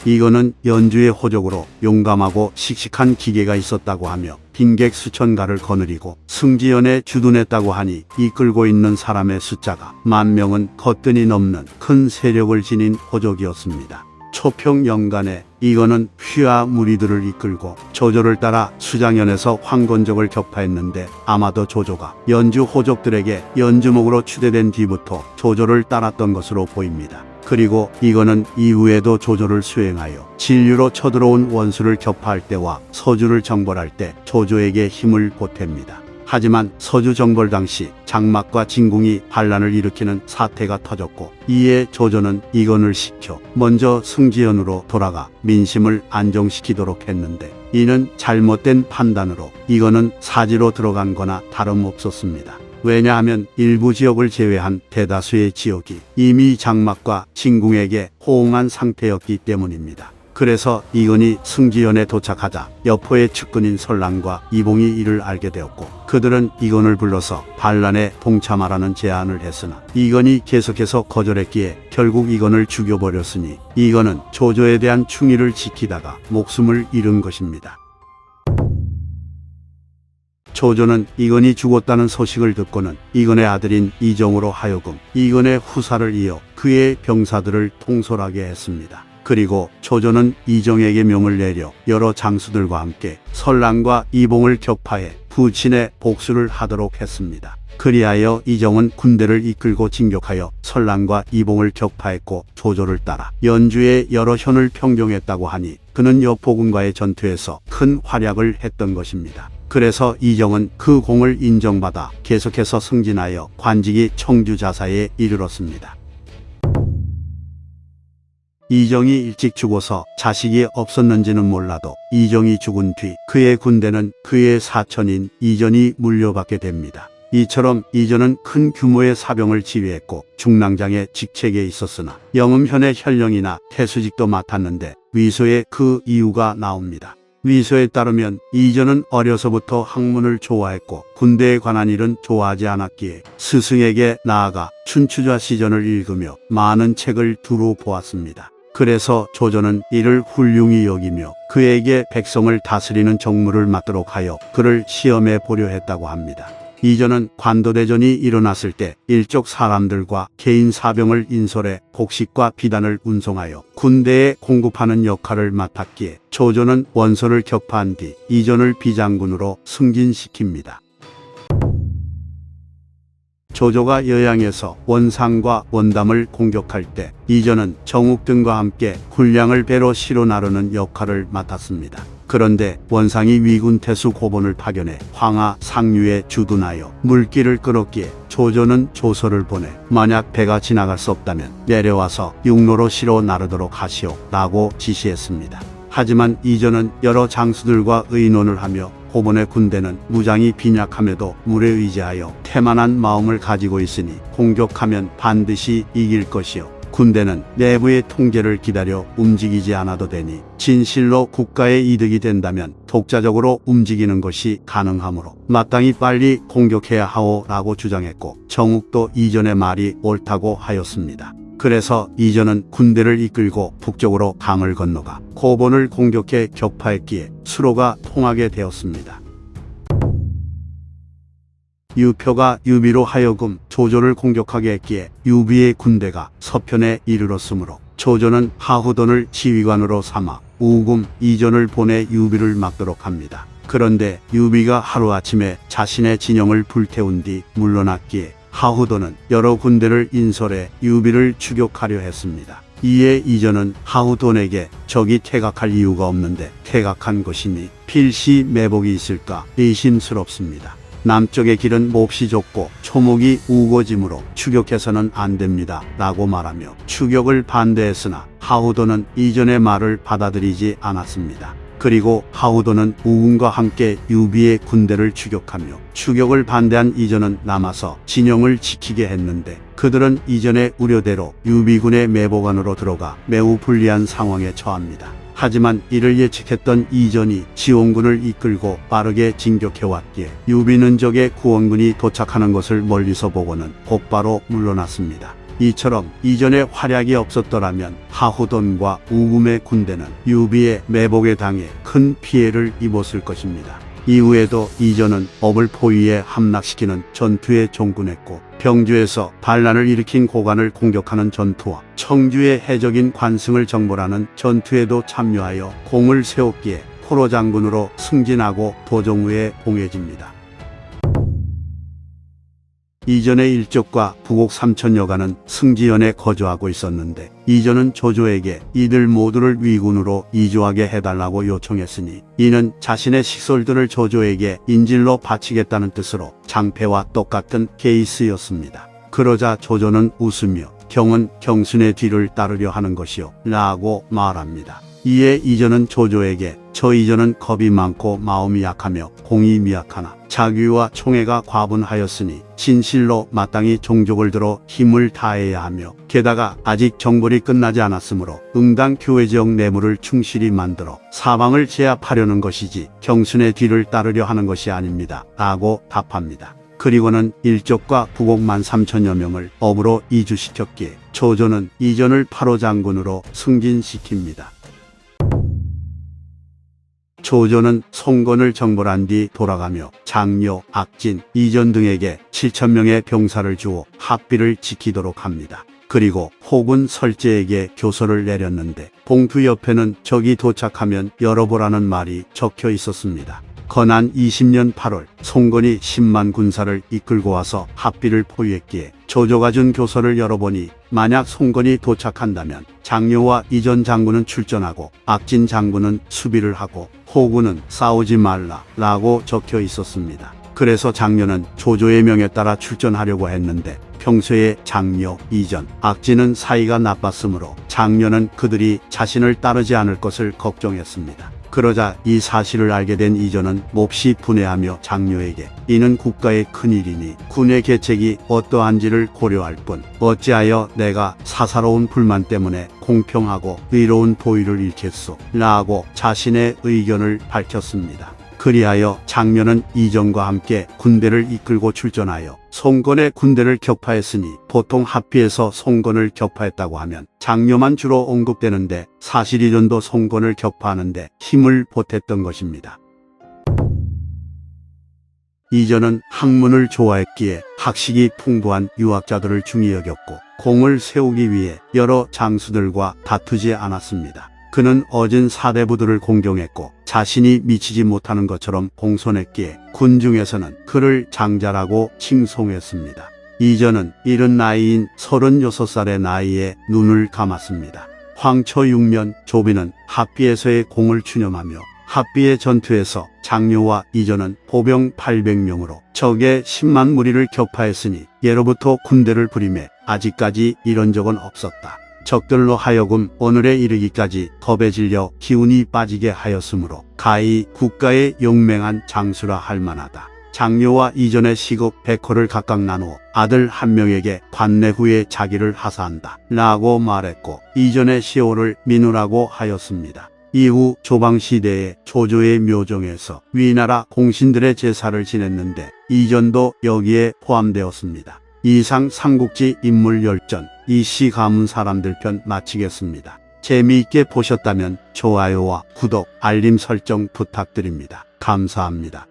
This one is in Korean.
이거는 연주의 호족으로 용감하고 씩씩한 기계가 있었다고 하며 빈객 수천가를 거느리고 승지연에 주둔했다고 하니 이끌고 있는 사람의 숫자가 10,000명은 거뜬히 넘는 큰 세력을 지닌 호족이었습니다. 초평 연간에 이거는 휘하 무리들을 이끌고 조조를 따라 수장현에서 황건적을 격파했는데 아마도 조조가 연주 호족들에게 연주목으로 추대된 뒤부터 조조를 따랐던 것으로 보입니다. 그리고 이거는 이후에도 조조를 수행하여 진류로 쳐들어온 원수를 격파할 때와 서주를 정벌할 때 조조에게 힘을 보탭니다. 하지만 서주 정벌 당시 장막과 진궁이 반란을 일으키는 사태가 터졌고 이에 조조는 이건을 시켜 먼저 승지연으로 돌아가 민심을 안정시키도록 했는데 이는 잘못된 판단으로 이거는 사지로 들어간 거나 다름없었습니다. 왜냐하면 일부 지역을 제외한 대다수의 지역이 이미 장막과 진궁에게 호응한 상태였기 때문입니다. 그래서 이건이 승지연에 도착하자 여포의 측근인 설랑과 이봉이 이를 알게 되었고 그들은 이건을 불러서 반란에 동참하라는 제안을 했으나 이건이 계속해서 거절했기에 결국 이건을 죽여버렸으니 이건은 조조에 대한 충의를 지키다가 목숨을 잃은 것입니다. 조조는 이건이 죽었다는 소식을 듣고는 이건의 아들인 이정으로 하여금 이건의 후사를 이어 그의 병사들을 통솔하게 했습니다. 그리고 조조는 이정에게 명을 내려 여러 장수들과 함께 설랑과 이봉을 격파해 부친의 복수를 하도록 했습니다. 그리하여 이정은 군대를 이끌고 진격하여 설랑과 이봉을 격파했고 조조를 따라 연주의 여러 현을 평정했다고 하니 그는 여포군과의 전투에서 큰 활약을 했던 것입니다. 그래서 이정은 그 공을 인정받아 계속해서 승진하여 관직이 청주자사에 이르렀습니다. 이정이 일찍 죽어서 자식이 없었는지는 몰라도 이정이 죽은 뒤 그의 군대는 그의 사촌인 이전이 물려받게 됩니다. 이처럼 이전은 큰 규모의 사병을 지휘했고 중랑장의 직책에 있었으나 영음현의 현령이나 태수직도 맡았는데 위소에 그 이유가 나옵니다. 위소에 따르면 이전은 어려서부터 학문을 좋아했고 군대에 관한 일은 좋아하지 않았기에 스승에게 나아가 춘추좌 시전을 읽으며 많은 책을 두루 보았습니다. 그래서 조조는 이를 훌륭히 여기며 그에게 백성을 다스리는 정무를 맡도록 하여 그를 시험해 보려 했다고 합니다. 이전은 관도대전이 일어났을 때 일족 사람들과 개인 사병을 인솔해 곡식과 비단을 운송하여 군대에 공급하는 역할을 맡았기에 조조는 원소를 격파한 뒤 이전을 비장군으로 승진시킵니다. 조조가 여양에서 원상과 원담을 공격할 때 이전은 정욱 등과 함께 군량을 배로 실어 나르는 역할을 맡았습니다. 그런데 원상이 위군 태수 고본을 파견해 황하 상류에 주둔하여 물길을 끌었기에 조조는 조서를 보내 만약 배가 지나갈 수 없다면 내려와서 육로로 실어 나르도록 하시오 라고 지시했습니다. 하지만 이전은 여러 장수들과 의논을 하며 고본의 군대는 무장이 빈약함에도 물에 의지하여 태만한 마음을 가지고 있으니 공격하면 반드시 이길 것이요. 군대는 내부의 통제를 기다려 움직이지 않아도 되니 진실로 국가의 이득이 된다면 독자적으로 움직이는 것이 가능하므로 마땅히 빨리 공격해야 하오 라고 주장했고 정욱도 이전의 말이 옳다고 하였습니다. 그래서 이전은 군대를 이끌고 북쪽으로 강을 건너가 고본을 공격해 격파했기에 수로가 통하게 되었습니다. 유표가 유비로 하여금 조조를 공격하게 했기에 유비의 군대가 서편에 이르렀으므로 조조는 하후돈을 지휘관으로 삼아 우금 이전을 보내 유비를 막도록 합니다. 그런데 유비가 하루아침에 자신의 진영을 불태운 뒤 물러났기에 하후돈은 여러 군대를 인솔해 유비를 추격하려 했습니다. 이에 이전은 하후돈에게 적이 퇴각할 이유가 없는데 퇴각한 것이니 필시 매복이 있을까 의심스럽습니다. 남쪽의 길은 몹시 좁고 초목이 우거지므로 추격해서는 안 됩니다 라고 말하며 추격을 반대했으나 하후돈은 이전의 말을 받아들이지 않았습니다. 그리고 하후돈은 우군과 함께 유비의 군대를 추격하며 추격을 반대한 이전은 남아서 진영을 지키게 했는데 그들은 이전의 우려대로 유비군의 매복안으로 들어가 매우 불리한 상황에 처합니다. 하지만 이를 예측했던 이전이 지원군을 이끌고 빠르게 진격해왔기에 유비는 적의 구원군이 도착하는 것을 멀리서 보고는 곧바로 물러났습니다. 이처럼 이전에 활약이 없었더라면 하후돈과 우금의 군대는 유비의 매복에 당해 큰 피해를 입었을 것입니다. 이후에도 이전은 업을 포위에 함락시키는 전투에 종군했고, 병주에서 반란을 일으킨 고관을 공격하는 전투와 청주의 해적인 관승을 정벌하는 전투에도 참여하여 공을 세웠기에 포로 장군으로 승진하고 도종우에 봉해집니다. 이전의 일족과 부곡 3천여가는 승지연에 거주하고 있었는데, 이전은 조조에게 이들 모두를 위군으로 이주하게 해달라고 요청했으니 이는 자신의 식솔들을 조조에게 인질로 바치겠다는 뜻으로 장패와 똑같은 케이스였습니다. 그러자 조조는 웃으며 경은 경순의 뒤를 따르려 하는 것이요 라고 말합니다. 이에 이전은 조조에게 저 이전은 겁이 많고 마음이 약하며 공이 미약하나 자귀와 총애가 과분하였으니 진실로 마땅히 종족을 들어 힘을 다해야 하며, 게다가 아직 정벌이 끝나지 않았으므로 응당 교외지역 내무를 충실히 만들어 사방을 제압하려는 것이지 경순의 뒤를 따르려 하는 것이 아닙니다 라고 답합니다. 그리고는 일족과 부곡 13,000여 명을 업으로 이주시켰기에 조조는 이전을 8호 장군으로 승진시킵니다. 조조는 송건을 정벌한 뒤 돌아가며 장려, 악진, 이전 등에게 7,000명의 병사를 주어 합비를 지키도록 합니다. 그리고 호군 설제에게 교서를 내렸는데 봉투 옆에는 적이 도착하면 열어보라는 말이 적혀 있었습니다. 건한 20년 8월 송건이 10만 군사를 이끌고 와서 합비를 포위했기에 조조가 준 교서를 열어보니 만약 송건이 도착한다면 장려와 이전 장군은 출전하고 악진 장군은 수비를 하고 호군은 싸우지 말라 라고 적혀 있었습니다. 그래서 장려는 조조의 명에 따라 출전하려고 했는데 평소에 장려, 이전, 악진은 사이가 나빴으므로 장려는 그들이 자신을 따르지 않을 것을 걱정했습니다. 그러자 이 사실을 알게 된 이전은 몹시 분해하며 장려에게 이는 국가의 큰일이니 군의 계책이 어떠한지를 고려할 뿐 어찌하여 내가 사사로운 불만 때문에 공평하고 의로운 보위를 잃겠소 라고 자신의 의견을 밝혔습니다. 그리하여 장려는 이전과 함께 군대를 이끌고 출전하여 송건의 군대를 격파했으니 보통 합비에서 송건을 격파했다고 하면 장려만 주로 언급되는데 사실 이전도 송건을 격파하는데 힘을 보탰던 것입니다. 이전은 학문을 좋아했기에 학식이 풍부한 유학자들을 중히 여겼고 공을 세우기 위해 여러 장수들과 다투지 않았습니다. 그는 어진 사대부들을 공경했고 자신이 미치지 못하는 것처럼 공손했기에 군중에서는 그를 장자라고 칭송했습니다. 이전은 이른 나이인 36살의 나이에 눈을 감았습니다. 황초 6년 조비는 합비에서의 공을 추념하며 합비의 전투에서 장려와 이전은 보병 800명으로 적의 10만 무리를 격파했으니 예로부터 군대를 부림해 아직까지 이런 적은 없었다. 적들로 하여금 오늘에 이르기까지 겁에 질려 기운이 빠지게 하였으므로 가히 국가의 용맹한 장수라 할 만하다. 장려와 이전의 시급 100호를 각각 나누어 아들 한 명에게 관내 후에 자기를 하사한다 라고 말했고 이전의 시호를 민우라고 하였습니다. 이후 조방시대에 조조의 묘정에서 위나라 공신들의 제사를 지냈는데 이전도 여기에 포함되었습니다. 이상 삼국지 인물 열전 이씨 가문 사람들 편 마치겠습니다. 재미있게 보셨다면 좋아요와 구독, 알림 설정 부탁드립니다. 감사합니다.